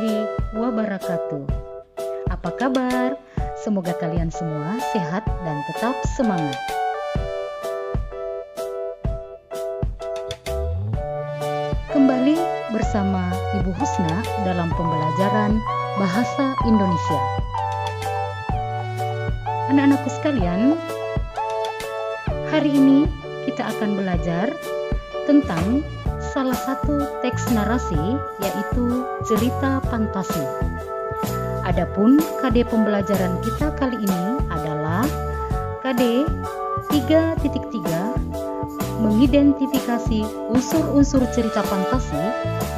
warahmatullahi wabarakatuh. Apa kabar? Semoga kalian semua sehat dan tetap semangat. Kembali bersama Ibu Husna dalam pembelajaran Bahasa Indonesia. Anak-anakku sekalian, hari ini kita akan belajar tentang salah satu teks narasi, yaitu cerita fantasi. Adapun KD pembelajaran kita kali ini adalah KD 3.3, mengidentifikasi unsur-unsur cerita fantasi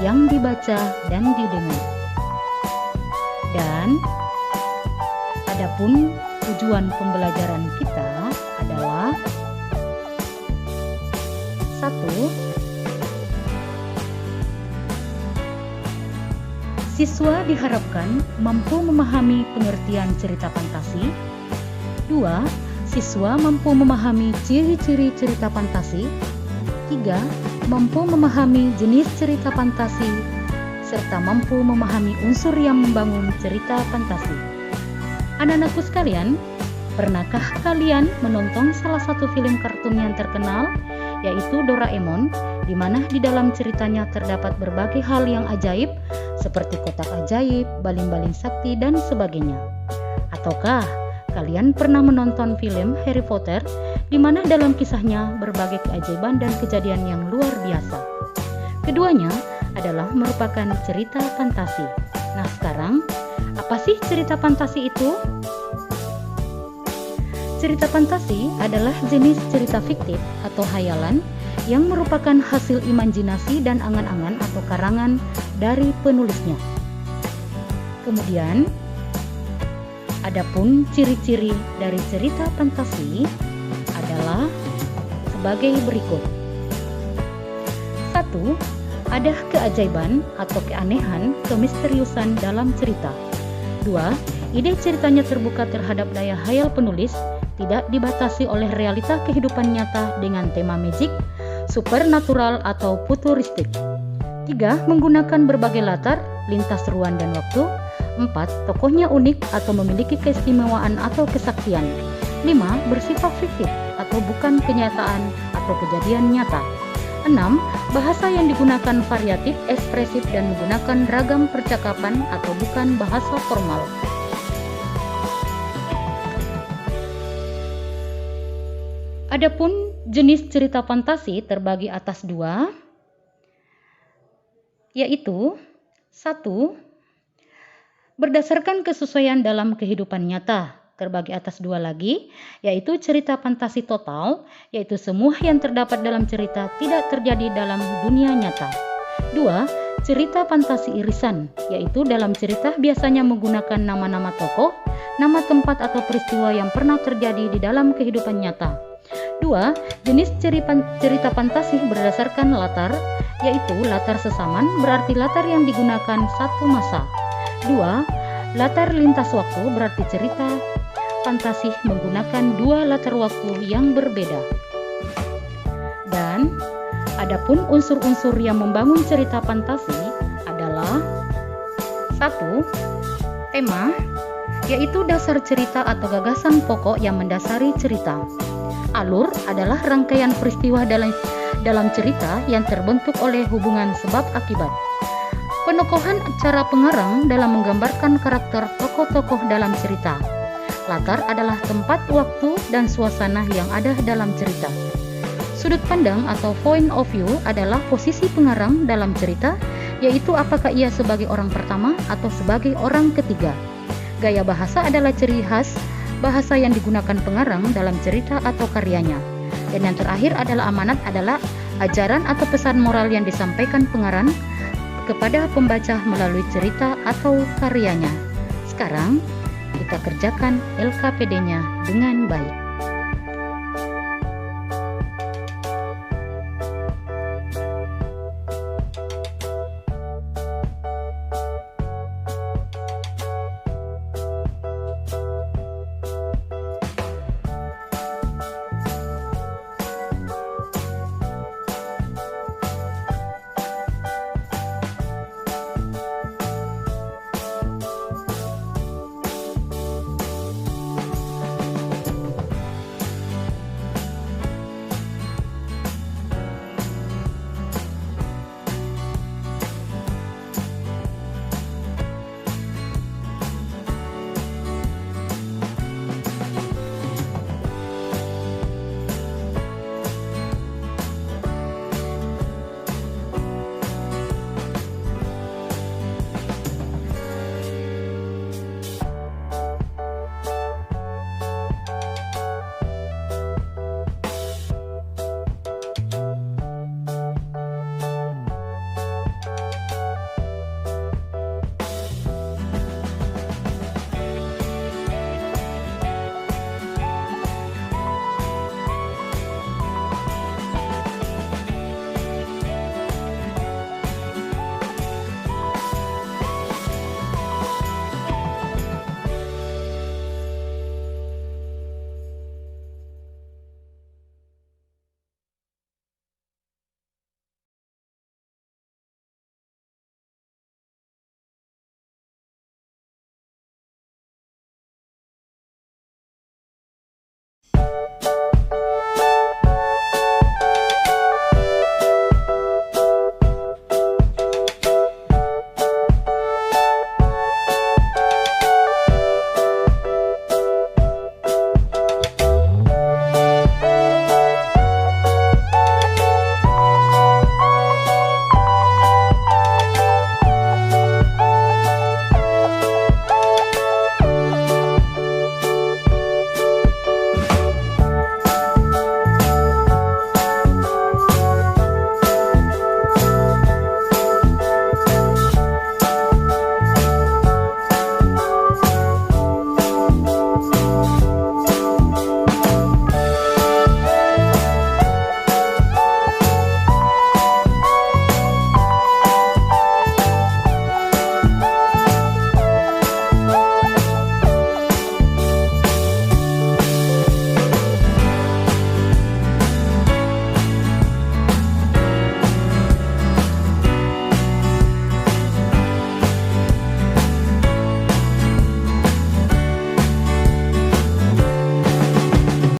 yang dibaca dan didengar. Dan adapun tujuan pembelajaran kita adalah 1. Siswa diharapkan mampu memahami pengertian cerita fantasi. 2. Siswa mampu memahami ciri-ciri cerita fantasi. 3. Mampu memahami jenis cerita fantasi, serta mampu memahami unsur yang membangun cerita fantasi. Anak-anakku sekalian, pernahkah kalian menonton salah satu film kartun yang terkenal, yaitu Doraemon, di mana di dalam ceritanya terdapat berbagai hal yang ajaib, seperti kotak ajaib, baling-baling sakti, dan sebagainya? Ataukah kalian pernah menonton film Harry Potter, di mana dalam kisahnya berbagai keajaiban dan kejadian yang luar biasa? Keduanya adalah merupakan cerita fantasi. Nah, sekarang apa sih cerita fantasi itu? Cerita fantasi adalah jenis cerita fiktif atau hayalan yang merupakan hasil imajinasi dan angan-angan atau karangan dari penulisnya. Kemudian, adapun ciri-ciri dari cerita fantasi adalah sebagai berikut. 1. Ada keajaiban atau keanehan, kemisteriusan dalam cerita. 2. Ide ceritanya terbuka terhadap daya hayal penulis, tidak dibatasi oleh realita kehidupan nyata dengan tema magic, supernatural atau futuristik. 3. Menggunakan berbagai latar, lintas ruang dan waktu. 4. Tokohnya unik atau memiliki keistimewaan atau kesaktian. 5. Bersifat fiktif atau bukan kenyataan atau kejadian nyata. 6. Bahasa yang digunakan variatif, ekspresif, dan menggunakan ragam percakapan atau bukan bahasa formal. Adapun jenis cerita fantasi terbagi atas 2, yaitu 1. Berdasarkan kesesuaian dalam kehidupan nyata, terbagi atas 2 lagi, yaitu cerita fantasi total, yaitu semua yang terdapat dalam cerita tidak terjadi dalam dunia nyata. 2. Cerita fantasi irisan, yaitu dalam cerita biasanya menggunakan nama-nama tokoh, nama tempat atau peristiwa yang pernah terjadi di dalam kehidupan nyata. 2. Jenis cerita fantasi berdasarkan latar, yaitu latar sesaman, berarti latar yang digunakan satu masa. 2. Latar lintas waktu, berarti cerita fantasi menggunakan 2 latar waktu yang berbeda. Dan adapun unsur-unsur yang membangun cerita fantasi adalah 1. Tema, yaitu dasar cerita atau gagasan pokok yang mendasari cerita. Alur adalah rangkaian peristiwa dalam cerita yang terbentuk oleh hubungan sebab akibat. Penokohan cara pengarang dalam menggambarkan karakter tokoh-tokoh dalam cerita. Latar adalah tempat, waktu, dan suasana yang ada dalam cerita. Sudut pandang atau point of view adalah posisi pengarang dalam cerita, yaitu apakah ia sebagai orang pertama atau sebagai orang ketiga. Gaya bahasa adalah ciri khas bahasa yang digunakan pengarang dalam cerita atau karyanya. Dan yang terakhir adalah amanat, adalah ajaran atau pesan moral yang disampaikan pengarang kepada pembaca melalui cerita atau karyanya. Sekarang kita kerjakan LKPD-nya dengan baik.